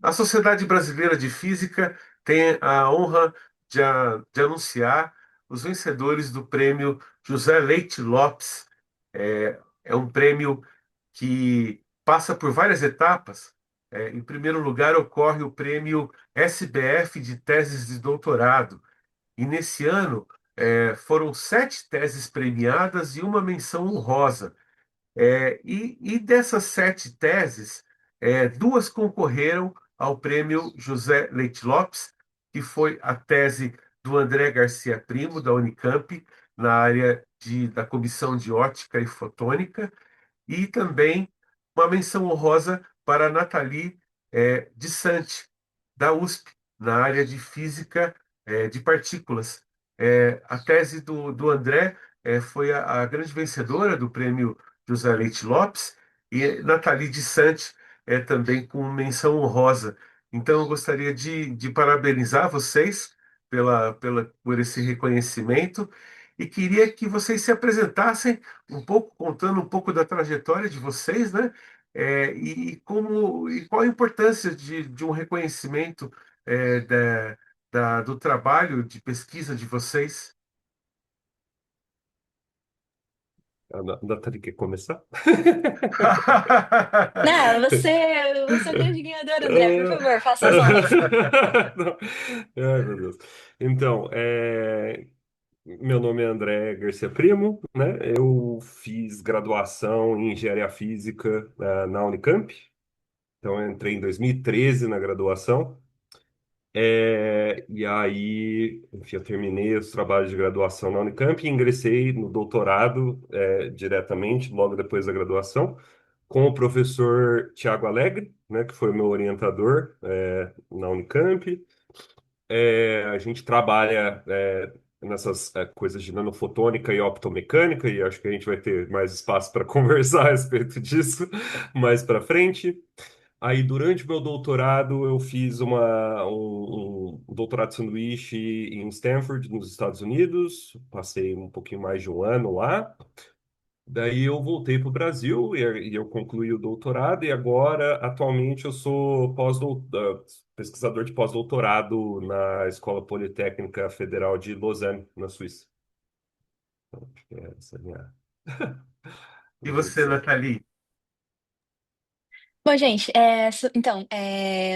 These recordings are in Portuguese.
A Sociedade Brasileira de Física tem a honra de anunciar os vencedores do prêmio José Leite Lopes. É um prêmio que passa por várias etapas. Em primeiro lugar, ocorre o prêmio SBF de teses de doutorado. E nesse ano, foram 7 teses premiadas e uma menção honrosa. E dessas 7 teses, duas concorreram ao prêmio José Leite Lopes, que foi a tese do André Garcia Primo, da Unicamp, na área da Comissão de Ótica e Fotônica, e também uma menção honrosa para a Nathalie de Sante, da USP, na área de Física de Partículas. A tese do André foi a grande vencedora do prêmio José Leite Lopes, e Nathalie de Sante também com menção honrosa. Então, eu gostaria de parabenizar vocês por esse reconhecimento e queria que vocês se apresentassem um pouco, contando um pouco da trajetória de vocês, né? E qual a importância de um reconhecimento do trabalho de pesquisa de vocês. A Nathalie quer começar? Não, você é o grande ganhador, André. Por Ah, favor, faça as honras. não. Ai, meu Deus. Então, meu nome é André Garcia Primo, né? Eu fiz graduação em Engenharia Física, na Unicamp. Então, eu entrei em 2013 na graduação. E aí, enfim, eu terminei os trabalhos de graduação na Unicamp e ingressei no doutorado, diretamente, logo depois da graduação, com o professor Tiago Alegre, né, que foi o meu orientador, na Unicamp. A gente trabalha, nessas, coisas de nanofotônica e optomecânica, e acho que a gente vai ter mais espaço para conversar a respeito disso mais para frente. Aí, durante o meu doutorado, eu fiz um doutorado de sanduíche em Stanford, nos Estados Unidos. Passei um pouquinho mais de um ano lá. Daí eu voltei para o Brasil e eu concluí o doutorado. E agora, atualmente, eu sou pesquisador de pós-doutorado na Escola Politécnica Federal de Lausanne, na Suíça. Então, acho que essa é a minha E você, introdução. Nathalie? Bom, gente, então,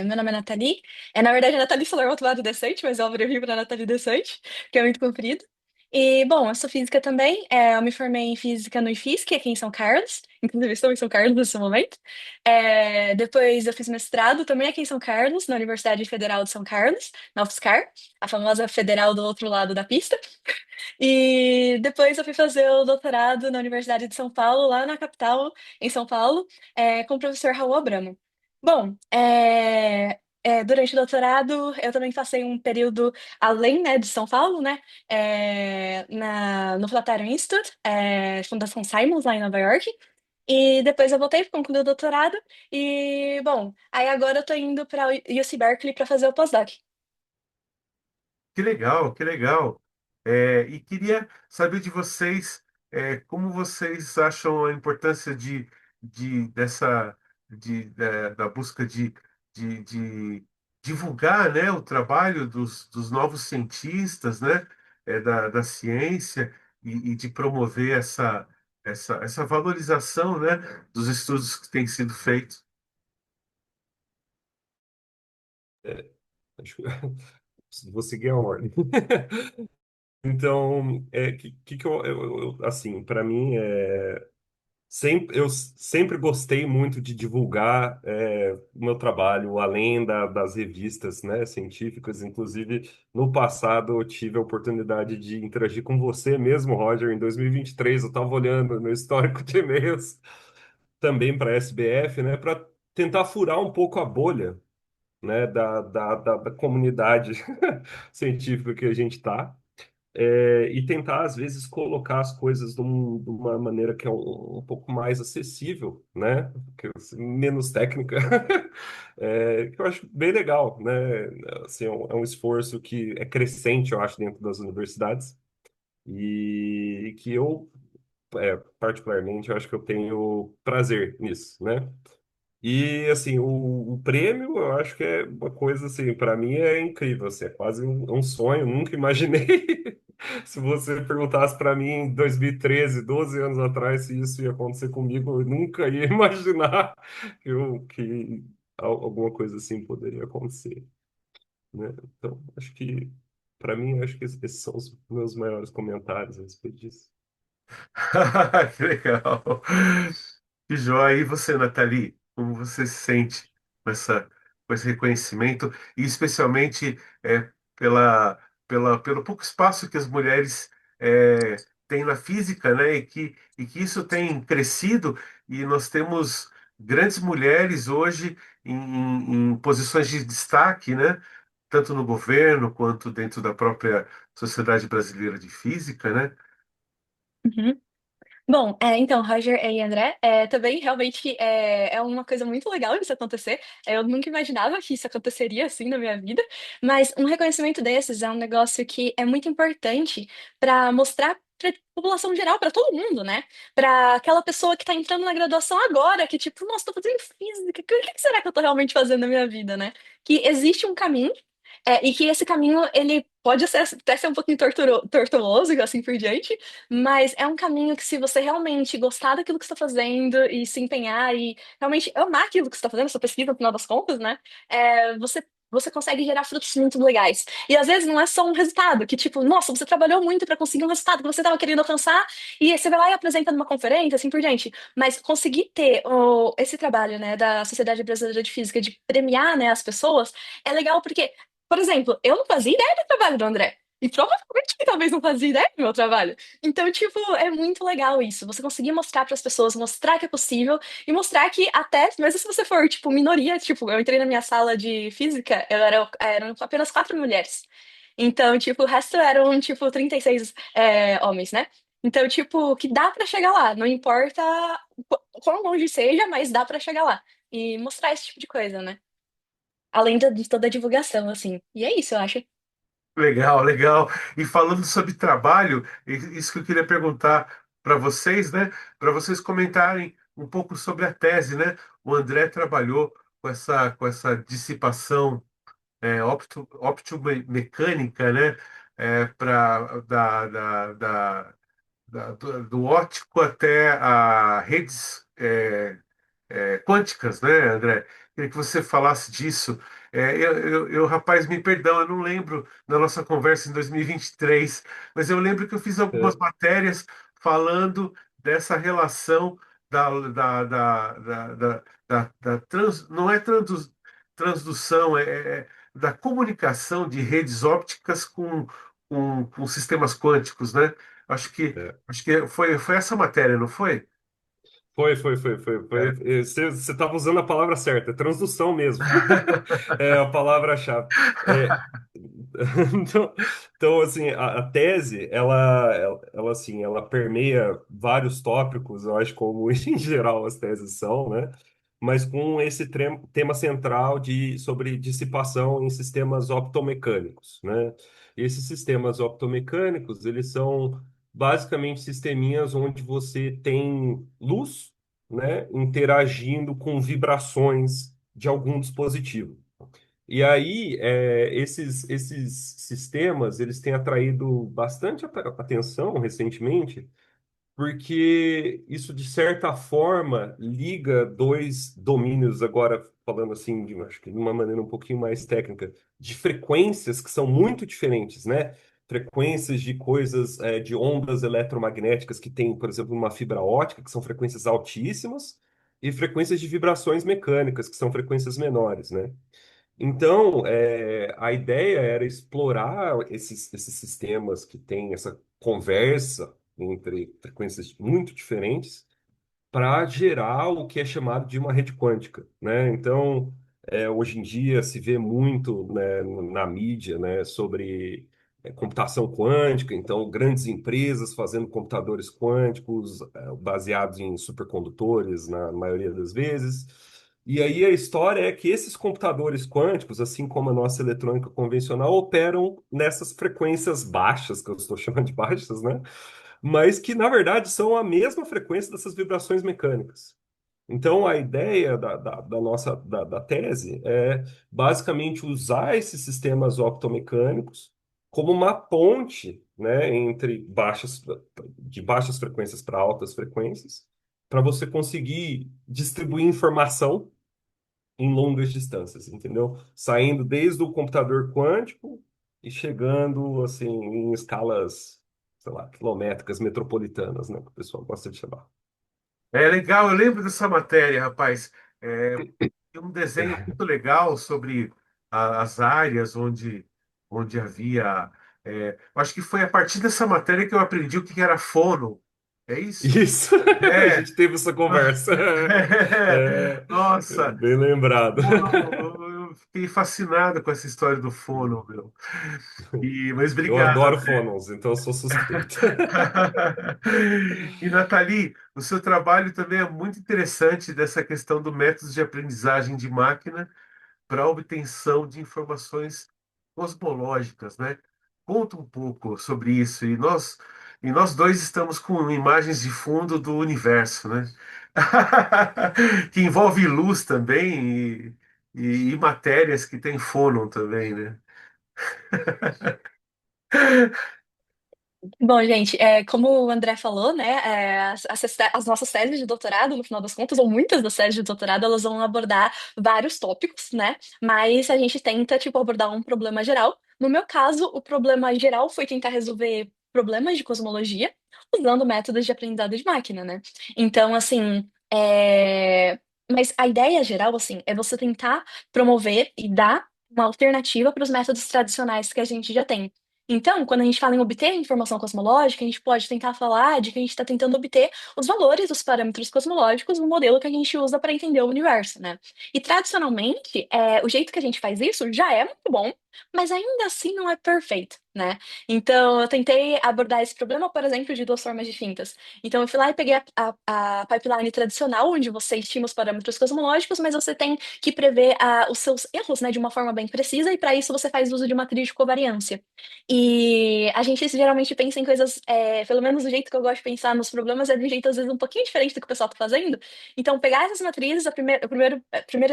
meu nome é Nathalie. Na verdade, é Nathalie Solar Motivado Decente, mas eu abreviei para Nathalie Decente, que é muito comprido. E, bom, eu sou física também. Eu me formei em física no IFISC, aqui em São Carlos. Inclusive, estou em São Carlos nesse momento. Depois, eu fiz mestrado também aqui em São Carlos, na Universidade Federal de São Carlos, na UFSCar, a famosa federal do outro lado da pista. E depois eu fui fazer o doutorado na Universidade de São Paulo, lá na capital, em São Paulo, com o professor Raul Abramo. Bom, durante o doutorado eu também passei um período além, né, de São Paulo, né, no Flatiron Institute, Fundação Simons, lá em Nova York. E depois eu voltei para concluir o doutorado. E, bom, aí agora eu tô indo para o UC Berkeley para fazer o pós-doc. Que legal, que legal. E queria saber de vocês, como vocês acham a importância da busca de divulgar, né, o trabalho dos novos cientistas, né, da ciência e de promover essa valorização, né, dos estudos que têm sido feitos. Acho que vou seguir a ordem. Então, que assim, para mim, eu sempre gostei muito de divulgar, o meu trabalho além das revistas, né, científicas. Inclusive, no passado, eu tive a oportunidade de interagir com você mesmo, Roger. Em 2023, eu estava olhando no histórico de e-mails também para a SBF, né, para tentar furar um pouco a bolha, né, da comunidade científica que a gente está. E tentar, às vezes, colocar as coisas de uma maneira que é um pouco mais acessível, né? Menos técnica, que eu acho bem legal, né? Assim, é um esforço que é crescente, eu acho, dentro das universidades e que eu, particularmente, eu acho que eu tenho prazer nisso, né? E assim, o prêmio, eu acho que é uma coisa assim, para mim é incrível, assim, é quase um sonho, nunca imaginei. Se você perguntasse para mim em 2013, 12 anos atrás, se isso ia acontecer comigo, eu nunca ia imaginar que alguma coisa assim poderia acontecer, né? Então, acho que para mim, acho que esses são os meus maiores comentários a respeito disso. Que legal. Que joia. E você, Nathalie, como você se sente com esse reconhecimento e especialmente pela, pelo pouco espaço que as mulheres é, têm na física, né? E que isso tem crescido e nós temos grandes mulheres hoje em posições de destaque, né? Tanto no governo quanto dentro da própria Sociedade Brasileira de Física, né? Uhum. Bom, então, Roger e André, também realmente é uma coisa muito legal isso acontecer. Eu nunca imaginava que isso aconteceria assim na minha vida, mas um reconhecimento desses é um negócio que é muito importante para mostrar para a população geral, para todo mundo, né? Para aquela pessoa que está entrando na graduação agora, que tipo, nossa, tô fazendo física, o que será que eu tô realmente fazendo na minha vida, né? Que existe um caminho. E que esse caminho, ele pode até ser um pouquinho tortuoso e assim por diante, mas é um caminho que, se você realmente gostar daquilo que você está fazendo e se empenhar e realmente amar aquilo que você está fazendo, sua pesquisa, no final das contas, né? Você consegue gerar frutos muito legais. E às vezes não é só um resultado, que tipo, nossa, você trabalhou muito para conseguir um resultado que você estava querendo alcançar, e aí você vai lá e apresenta numa conferência, assim por diante. Mas conseguir ter esse trabalho, né, da Sociedade Brasileira de Física de premiar, né, as pessoas, é legal porque, por exemplo, eu não fazia ideia do trabalho do André. E provavelmente ele talvez não fazia ideia do meu trabalho. Então, tipo, é muito legal isso. Você conseguir mostrar para as pessoas, mostrar que é possível e mostrar que até, mesmo se você for, tipo, minoria, tipo, eu entrei na minha sala de física, eram apenas 4 mulheres. Então, tipo, o resto eram, tipo, 36 homens, né? Então, tipo, que dá para chegar lá. Não importa quão longe seja, mas dá para chegar lá. E mostrar esse tipo de coisa, né? Além de toda a divulgação, assim. E é isso, eu acho. Legal, legal. E falando sobre trabalho, isso que eu queria perguntar para vocês, né? Para vocês comentarem um pouco sobre a tese, né? O André trabalhou com essa dissipação optomecânica, né? Do óptico até a redes quânticas, né, André? Queria que você falasse disso. Rapaz, me perdão, eu não lembro da nossa conversa em 2023, mas eu lembro que eu fiz algumas É, matérias falando dessa relação não é transdução, da comunicação de redes ópticas com sistemas quânticos, né? é. Acho que foi essa matéria, não foi? Foi. Você estava usando a palavra certa, é transdução mesmo. É a palavra-chave. É, então, então, assim, a tese, assim, ela permeia vários tópicos, eu acho, como em geral as teses são, né? Mas com esse tema central sobre dissipação em sistemas optomecânicos, né? E esses sistemas optomecânicos, eles são basicamente sisteminhas onde você tem luz, né, interagindo com vibrações de algum dispositivo. E aí, esses sistemas, eles têm atraído bastante atenção recentemente, porque isso, de certa forma, liga dois domínios, agora falando assim, acho que de uma maneira um pouquinho mais técnica, de frequências que são muito diferentes, né? Frequências de coisas, de ondas eletromagnéticas que tem, por exemplo, uma fibra ótica, que são frequências altíssimas, e frequências de vibrações mecânicas, que são frequências menores, né? Então, a ideia era explorar esses sistemas que têm essa conversa entre frequências muito diferentes para gerar o que é chamado de uma rede quântica, né? Então, hoje em dia se vê muito, né, na mídia, né, sobre computação quântica, então grandes empresas fazendo computadores quânticos baseados em supercondutores na maioria das vezes. E aí a história é que esses computadores quânticos, assim como a nossa eletrônica convencional, operam nessas frequências baixas, que eu estou chamando de baixas, né? Mas que na verdade são a mesma frequência dessas vibrações mecânicas. Então, a ideia da nossa da tese é basicamente usar esses sistemas optomecânicos como uma ponte, né, entre de baixas frequências para altas frequências, para você conseguir distribuir informação em longas distâncias, entendeu? Saindo desde o computador quântico e chegando assim em escalas, sei lá, quilométricas, metropolitanas, né, que o pessoal gosta de chamar. É legal, eu lembro dessa matéria, rapaz. Tem um desenho muito legal sobre as áreas onde havia. Eu acho que foi a partir dessa matéria que eu aprendi o que era fono. É isso? Isso, a É. gente teve essa conversa. É, Nossa, bem lembrado. fono, eu fiquei fascinado com essa história do fono, meu. Mas Eu obrigado. adoro fônons, então eu sou suspeito. E, Nathalie, o seu trabalho também é muito interessante dessa questão do método de aprendizagem de máquina para a obtenção de informações cosmológicas, né? Conta um pouco sobre isso. E nós dois estamos com imagens de fundo do universo, né? Que envolve luz também e matérias que têm fônon também, né? Bom, gente, como o André falou, né, as nossas teses de doutorado, no final das contas, ou muitas das teses de doutorado, elas vão abordar vários tópicos, né, mas a gente tenta, tipo, abordar um problema geral. No meu caso, o problema geral foi tentar resolver problemas de cosmologia usando métodos de aprendizado de máquina, né. Então, assim, mas a ideia geral, assim, é você tentar promover e dar uma alternativa para os métodos tradicionais que a gente já tem. Então, quando a gente fala em obter informação cosmológica, a gente pode tentar falar de que a gente está tentando obter os valores dos parâmetros cosmológicos no modelo que a gente usa para entender o universo, né? E tradicionalmente, o jeito que a gente faz isso já é muito bom, mas ainda assim não é perfeito, né? Então, eu tentei abordar esse problema, por exemplo, de duas formas distintas. Então, eu fui lá e peguei a pipeline tradicional, onde você estima os parâmetros cosmológicos, mas você tem que prever os seus erros, né, de uma forma bem precisa, e para isso você faz uso de matriz de covariância. E a gente geralmente pensa em coisas, pelo menos o jeito que eu gosto de pensar nos problemas é de um jeito, às vezes, um pouquinho diferente do que o pessoal está fazendo. Então, pegar essas matrizes, a primeira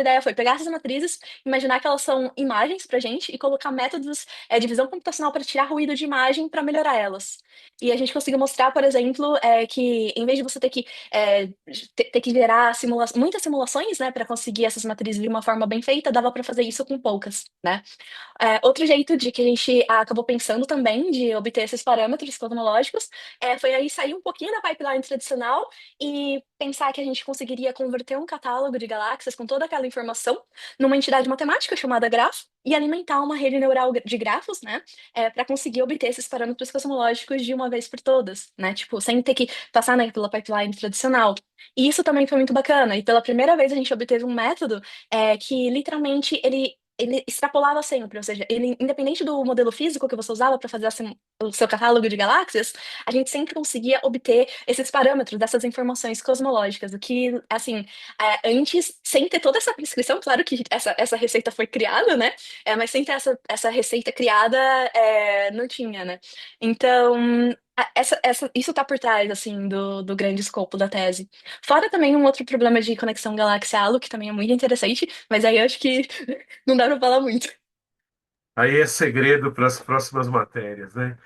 ideia foi pegar essas matrizes, imaginar que elas são imagens pra gente e colocar métodos, de visão computacional para tirar ruído de imagem para melhorar elas. E a gente conseguiu mostrar, por exemplo, que em vez de você ter que gerar muitas simulações, né, para conseguir essas matrizes de uma forma bem feita, dava para fazer isso com poucas, né? Outro jeito de que a gente acabou pensando também de obter esses parâmetros cosmológicos foi aí sair um pouquinho da pipeline tradicional e pensar que a gente conseguiria converter um catálogo de galáxias com toda aquela informação numa entidade matemática chamada grafo e alimentar uma rede neural de grafos, né, para conseguir obter esses parâmetros cosmológicos de uma vez por todas, né, tipo, sem ter que passar, né, pela pipeline tradicional. E isso também foi muito bacana. E pela primeira vez a gente obteve um método que literalmente ele extrapolava sempre, ou seja, ele, independente do modelo físico que você usava para fazer assim, o seu catálogo de galáxias, a gente sempre conseguia obter esses parâmetros dessas informações cosmológicas, o que, assim, antes, sem ter toda essa prescrição, claro que essa receita foi criada, né? Mas sem ter essa receita criada, não tinha, né? Então, isso está por trás, assim, do grande escopo da tese. Fora também um outro problema de conexão galáxia-halo, que também é muito interessante, mas aí eu acho que não dá pra falar muito. Aí é segredo para as próximas matérias, né?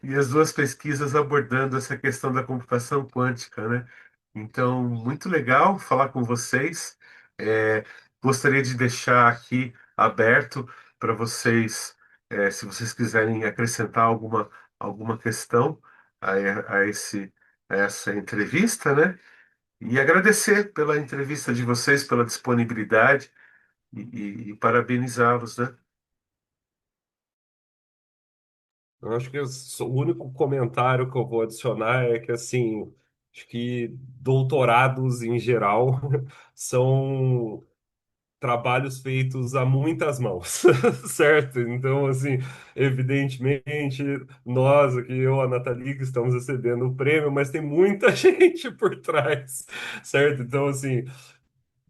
E as duas pesquisas abordando essa questão da computação quântica, né? Então, muito legal falar com vocês. É, Gostaria de deixar aqui aberto para vocês, se vocês quiserem acrescentar alguma questão a essa entrevista, né? E agradecer pela entrevista de vocês, pela disponibilidade e parabenizá-los, né? Eu acho que o único comentário que eu vou adicionar é que, assim, acho que doutorados em geral são trabalhos feitos a muitas mãos, certo? Então, assim, evidentemente, nós aqui, eu, a Nathalie, que estamos recebendo o prêmio, mas tem muita gente por trás, certo? Então, assim,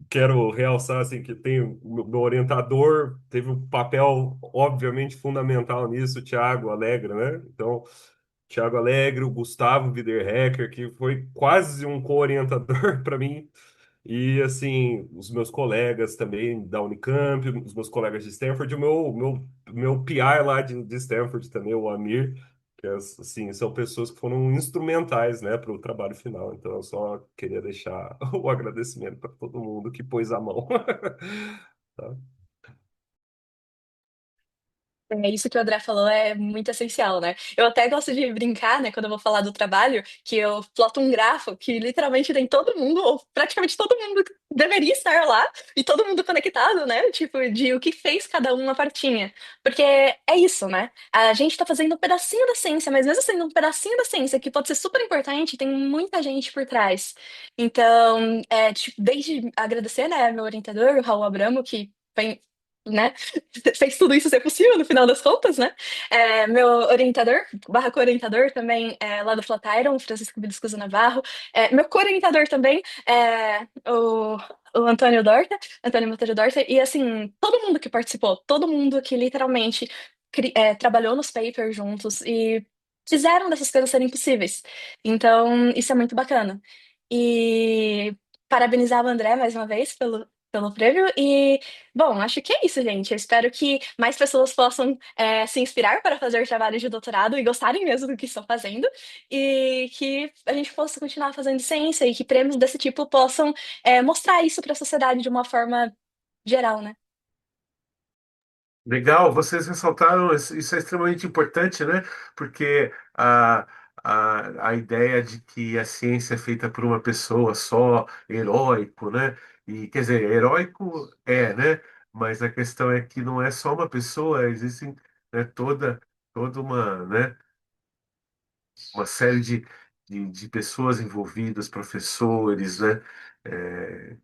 quero realçar assim que tem o meu orientador teve um papel obviamente fundamental nisso, o Thiago Alegre, né? Então, Thiago Alegre, o Gustavo Wiederhecker, que foi quase um co-orientador para mim. E, assim, os meus colegas também da Unicamp, os meus colegas de Stanford, meu PI lá de Stanford também, o Amir, que, assim, são pessoas que foram instrumentais, né, para o trabalho final. Então, eu só queria deixar o agradecimento para todo mundo que pôs a mão. Tá? É isso que o André falou é muito essencial, né? Eu até gosto de brincar, né, quando eu vou falar do trabalho, que eu ploto um grafo que literalmente tem todo mundo, ou praticamente todo mundo que deveria estar lá, e todo mundo conectado, né? Tipo, de o que fez cada um na partinha. Porque é isso, né? A gente tá fazendo um pedacinho da ciência, mas mesmo sendo um pedacinho da ciência que pode ser super importante, tem muita gente por trás. Então, tipo, desde agradecer, né, meu orientador, o Raul Abramo, que vem, né? Fez tudo isso ser possível no final das contas, né? Meu orientador, barra co-orientador também, lá do Flatiron, Francisco Bidiscuso Navarro. Meu co-orientador também, o Antônio Dorta, Antônio Monteiro Dorta. E assim, todo mundo que participou, todo mundo que literalmente trabalhou nos papers juntos e fizeram dessas coisas serem possíveis. Então, isso é muito bacana. E parabenizar o André mais uma vez pelo prêmio. E bom, acho que é isso, gente. Eu espero que mais pessoas possam se inspirar para fazer trabalho de doutorado e gostarem mesmo do que estão fazendo, e que a gente possa continuar fazendo ciência e que prêmios desse tipo possam mostrar isso para a sociedade de uma forma geral, né? Legal, vocês ressaltaram, isso é extremamente importante, né? Porque a ideia de que a ciência é feita por uma pessoa só, heróico, né? E quer dizer, heróico né? Mas a questão é que não é só uma pessoa, existem, né, toda uma série de pessoas envolvidas, professores, né? É,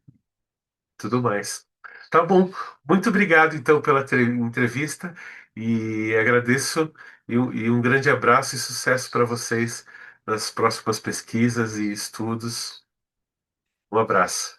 tudo mais. Tá bom. Muito obrigado, então, pela entrevista e agradeço e um grande abraço e sucesso para vocês nas próximas pesquisas e estudos. Um abraço.